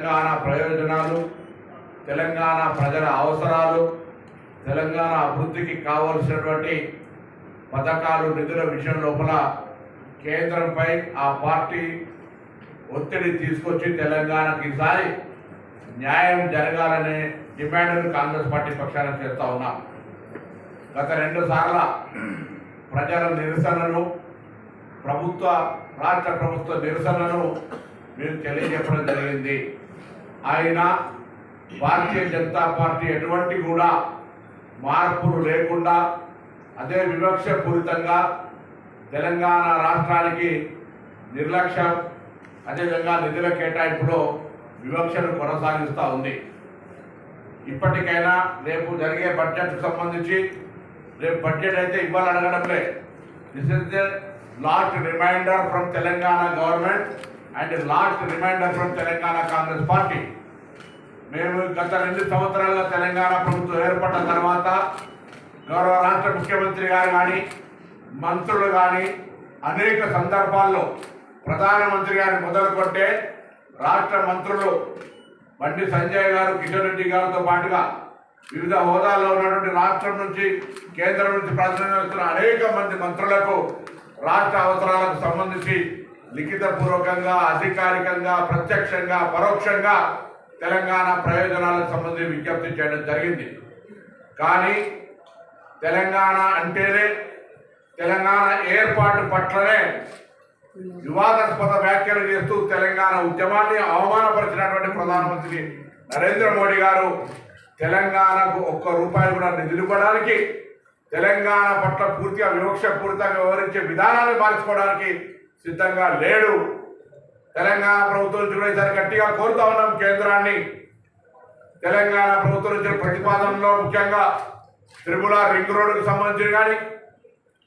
తెలంగాణ ప్రయోజనాలు, తెలంగాణ ప్రజల అవసరాలు, తెలంగాణ అభివృద్ధికి కావలసినటువంటి పథకాలు, నిధుల విషయం లోపల కేంద్రంపై ఆ పార్టీ ఒత్తిడి తీసుకొచ్చి తెలంగాణకి ఈసారి న్యాయం జరగాలనే డిమాండ్ను కాంగ్రెస్ పార్టీ పక్షాన చేస్తూ ఉన్నాం. గత 2 సార్ల ప్రజల నిరసనలు, రాష్ట్ర ప్రభుత్వ నిరసనలను మేము తెలియజెప్పడం జరిగింది. అయినా భారతీయ జనతా పార్టీ ఎటువంటి కూడా మార్పులు లేకుండా అదే వివక్షపూరితంగా తెలంగాణ రాష్ట్రానికి నిర్లక్ష్యం, అదేవిధంగా నిధుల కేటాయింపులో వివక్షను కొనసాగిస్తూ ఉంది. ఇప్పటికైనా రేపు జరిగే బడ్జెట్కు సంబంధించి, రేపు బడ్జెట్ అయితే ఇవ్వాలి అడగడంలే, this is the last reminder from Telangana government and last reminder from Telangana Congress party. మేము గత 2 సంవత్సరాలుగా తెలంగాణ ప్రభుత్వం ఏర్పడిన తర్వాత గౌరవ రాష్ట్ర ముఖ్యమంత్రి గారు కానీ, మంత్రులు కానీ అనేక సందర్భాల్లో ప్రధానమంత్రి గారిని మొదలుకొట్టే రాష్ట్ర మంత్రులు బండి సంజయ్ గారు, కిషన్ రెడ్డి గారితో పాటుగా వివిధ హోదాల్లో ఉన్నటువంటి రాష్ట్రం నుంచి, కేంద్రం నుంచి ప్రాతినిధ్యం వస్తున్న అనేక మంది మంత్రులకు రాష్ట్ర అవసరాలకు సంబంధించి లిఖితపూర్వకంగా, అధికారికంగా, ప్రత్యక్షంగా, పరోక్షంగా తెలంగాణ ప్రయోజనాలకు సంబంధించి విజ్ఞప్తి చేయడం జరిగింది. కానీ తెలంగాణ అంటేనే, తెలంగాణ ఏర్పాటు పట్లనే వివాదాస్పద వ్యాఖ్యలు చేస్తూ తెలంగాణ ఉద్యమాన్ని అవమానపరిచినటువంటి ప్రధానమంత్రి నరేంద్ర మోడీ గారు తెలంగాణకు ₹1 కూడా నిధులు ఇవ్వడానికి, తెలంగాణ పట్ల పూర్తిగా వివక్షపూరితంగా వివరించే విధానాన్ని మార్చుకోవడానికి సిద్ధంగా లేడు. తెలంగాణ ప్రభుత్వం నుంచి కూడా ఈసారి గట్టిగా కోరుతా ఉన్నాం కేంద్రాన్ని. తెలంగాణ ప్రభుత్వం నుంచి ప్రతిపాదనలో ముఖ్యంగా త్రిపుల్ రింగ్ రోడ్డుకు సంబంధించి కానీ,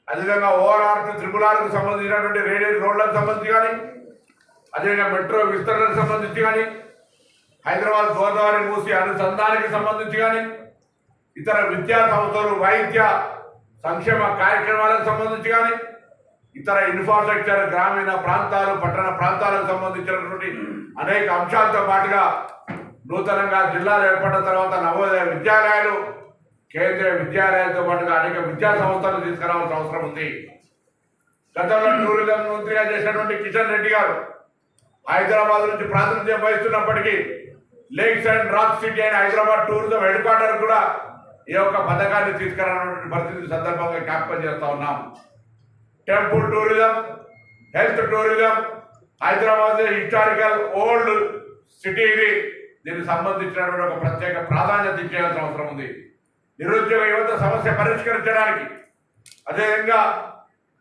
అదేవిధంగా ఓఆర్ఆర్ టు త్రిపుల్ సంబంధించినటువంటి రేడియల్ రోడ్లకు సంబంధించి కానీ, అదేవిధంగా మెట్రో విస్తరణకు సంబంధించి కానీ, హైదరాబాద్ గోదావరి మూసి అనుసంధానానికి సంబంధించి కానీ, ఇతర విద్యా సంస్థలు, వైద్య సంక్షేమ కార్యక్రమాలకు సంబంధించి కానీ, ఇతర ఇన్ఫ్రాస్ట్రక్చర్, గ్రామీణ ప్రాంతాలు, పట్టణ ప్రాంతాలకు సంబంధించినటువంటి అనేక అంశాలతో పాటుగా నూతనంగా జిల్లాలు ఏర్పడిన తర్వాత నవోదయ విద్యాలయాలు, కేంద్రీయ విద్యాలయాలతో పాటుగా అనేక విద్యా సంస్థలు తీసుకురావాల్సిన అవసరం ఉంది. గతంలో టూరిజం మంత్రిగా చేసినటువంటి కిషన్ రెడ్డి గారు హైదరాబాద్ నుంచి ప్రాతినిధ్యం వహిస్తున్నప్పటికీ లేక్స్ అండ్ రాక్ సిటీ అయిన హైదరాబాద్ టూరిజం హెడ్ క్వార్టర్ కూడా ఈ యొక్క పథకాన్ని తీసుకురావాలన్నటువంటి పరిస్థితి సందర్భంగా జ్ఞాపకం చేస్తూ ఉన్నాం. Temple tourism, health tourism, Hyderabad historical old city ఇది. దీనికి సంబంధించినటువంటి ఒక ప్రత్యేక ప్రాధాన్యత ఇచ్చేయాల్సిన అవసరం ఉంది. నిరుద్యోగ యువత సమస్య పరిష్కరించడానికి, అదేవిధంగా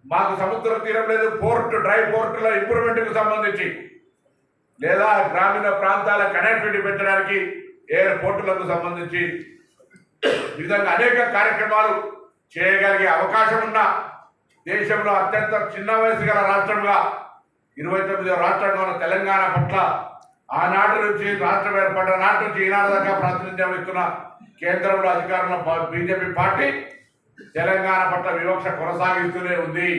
మాకు సముద్ర తీరం లేదు, డ్రై పోర్టుల ఇంప్రూవ్మెంట్కు సంబంధించి, లేదా గ్రామీణ ప్రాంతాల కనెక్టివిటీ పెంచడానికి ఎయిర్పోర్టులకు సంబంధించి ఈ విధంగా అనేక కార్యక్రమాలు చేయగలిగే అవకాశం ఉన్న దేశంలో అత్యంత చిన్న వయసు గల రాష్ట్రంగా 29వ రాష్ట్రంగా ఉన్న తెలంగాణ పట్ల ఆనాటి నుంచి, రాష్ట్రం ఏర్పడిన నాటి నుంచి ఈనాడు దాకా ప్రాతినిధ్యం ఇస్తున్న కేంద్రంలో అధికారంలో బీజేపీ పార్టీ తెలంగాణ పట్ల వివక్ష కొనసాగిస్తూనే ఉంది.